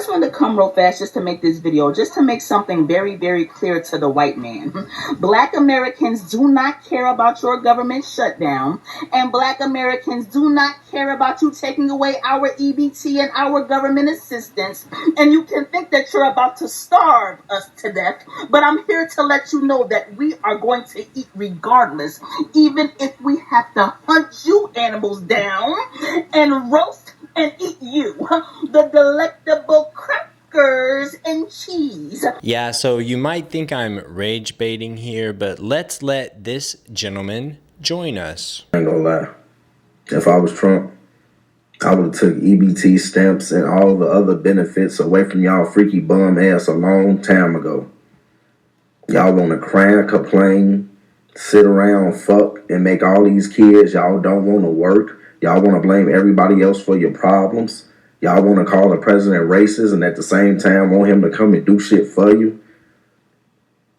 just wanted to come real fast just to make this video, just to make something very, very clear to the white man. Black Americans do not care about your government shutdown, and Black Americans do not care about you taking away our EBT and our government assistance. And you can think that you're about to starve us to death, but I'm here to let you know that we are going to eat regardless, even if we have to hunt you animals down and roast and eat you, the delectable crackers and cheese. Yeah, so you might think I'm rage baiting here, but let's let this gentleman join us. I ain't gonna lie. If I was Trump, I would have took EBT stamps and all the other benefits away from y'all freaky bum ass a long time ago. Y'all want to cry, complain, sit around, fuck, and make all these kids. Y'all don't want to work. Y'all want to blame everybody else for your problems. Y'all want to call the president racist and at the same time want him to come and do shit for you.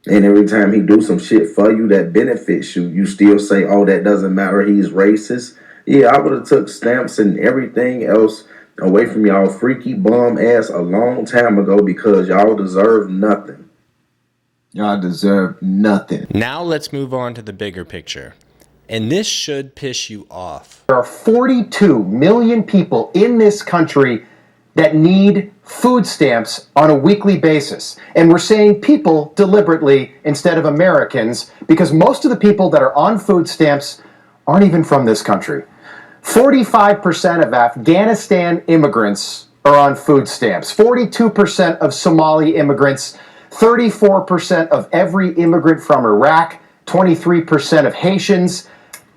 And every time he do some shit for you that benefits you, you still say, oh, that doesn't matter, he's racist. Yeah, I would have took stamps and everything else away from y'all freaky bum ass a long time ago because y'all deserve nothing. Y'all deserve nothing. Now let's move on to the bigger picture. And this should piss you off. There are 42 million people in this country that need food stamps on a weekly basis. And we're saying people deliberately instead of Americans because most of the people that are on food stamps aren't even from this country. 45% of Afghanistan immigrants are on food stamps. 42% of Somali immigrants. 34% of every immigrant from Iraq. 23% of Haitians.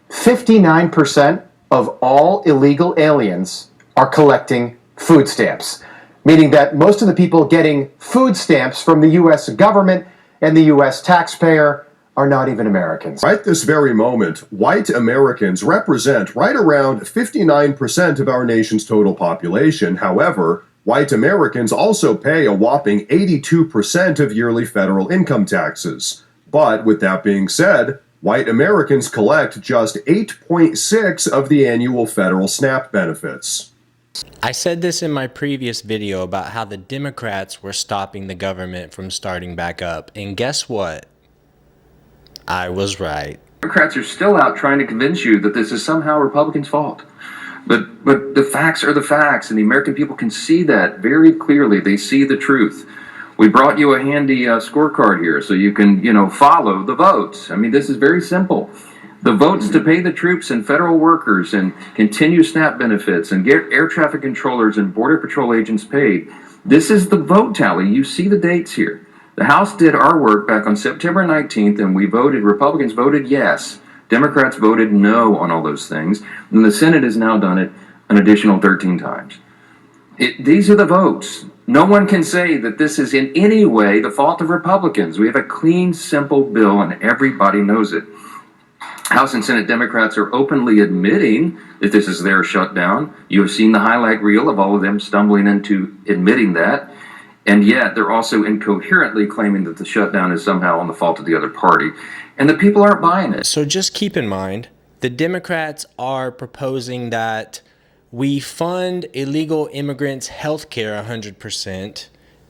59% of all illegal aliens are collecting food stamps, meaning that most of the people getting food stamps from the U.S. government and the U.S. taxpayer are not even Americans. Right this very moment, white Americans represent right around 59% of our nation's total population. However, white Americans also pay a whopping 82% of yearly federal income taxes. But with that being said, white Americans collect just 8.6% of the annual federal SNAP benefits. I said this in my previous video about how the Democrats were stopping the government from starting back up. And guess what? I was right. Democrats are still out trying to convince you that this is somehow Republicans' fault. But the facts are the facts, and the American people can see that very clearly. They see the truth. We brought you a handy scorecard here so you can, follow the votes. I mean, this is very simple. The votes to pay the troops and federal workers and continue SNAP benefits and get air traffic controllers and Border Patrol agents paid. This is the vote tally. You see the dates here. The House did our work back on September 19th, and we voted, Republicans voted yes. Democrats voted no on all those things. And the Senate has now done it an additional 13 times. These are the votes. No one can say that this is in any way the fault of Republicans. We have a clean, simple bill, and everybody knows it. House and Senate Democrats are openly admitting that this is their shutdown. You have seen the highlight reel of all of them stumbling into admitting that. And yet they're also incoherently claiming that the shutdown is somehow on the fault of the other party. And the people aren't buying it. So just keep in mind, the Democrats are proposing that we fund illegal immigrants' health care 100%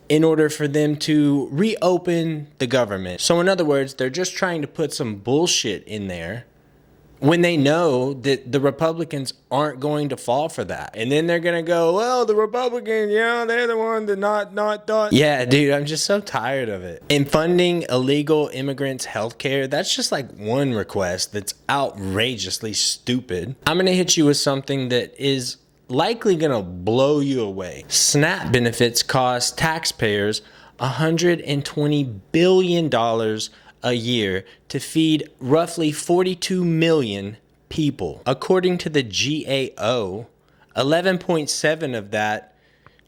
in order for them to reopen the government. So in other words, they're just trying to put some bullshit in there when they know that the Republicans aren't going to fall for that. And then they're going to go, well, the Republicans, they're the one that not. Yeah, dude, I'm just so tired of it. And funding illegal immigrants' healthcare, that's just like one request that's outrageously stupid. I'm going to hit you with something that is likely going to blow you away. SNAP benefits cost taxpayers $120 billion a year to feed roughly 42 million people. According to the GAO, 11.7 of that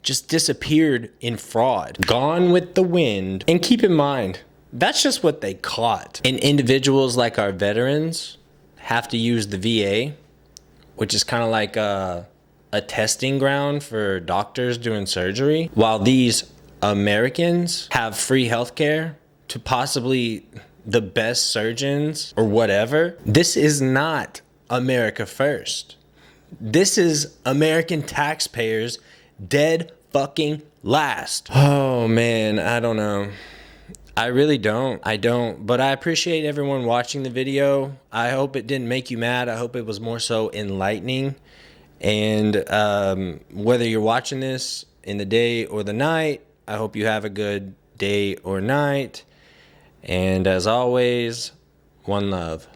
just disappeared in fraud. Gone with the wind. And keep in mind, that's just what they caught. And individuals like our veterans have to use the VA, which is kind of like a testing ground for doctors doing surgery, while these Americans have free healthcare to possibly the best surgeons or whatever. This is not America first. This is American taxpayers' dead fucking last. Oh man, I don't know. I really don't. I don't. But I appreciate everyone watching the video. I hope it didn't make you mad. I hope it was more so enlightening. And whether you're watching this in the day or the night, I hope you have a good day or night. And as always, one love.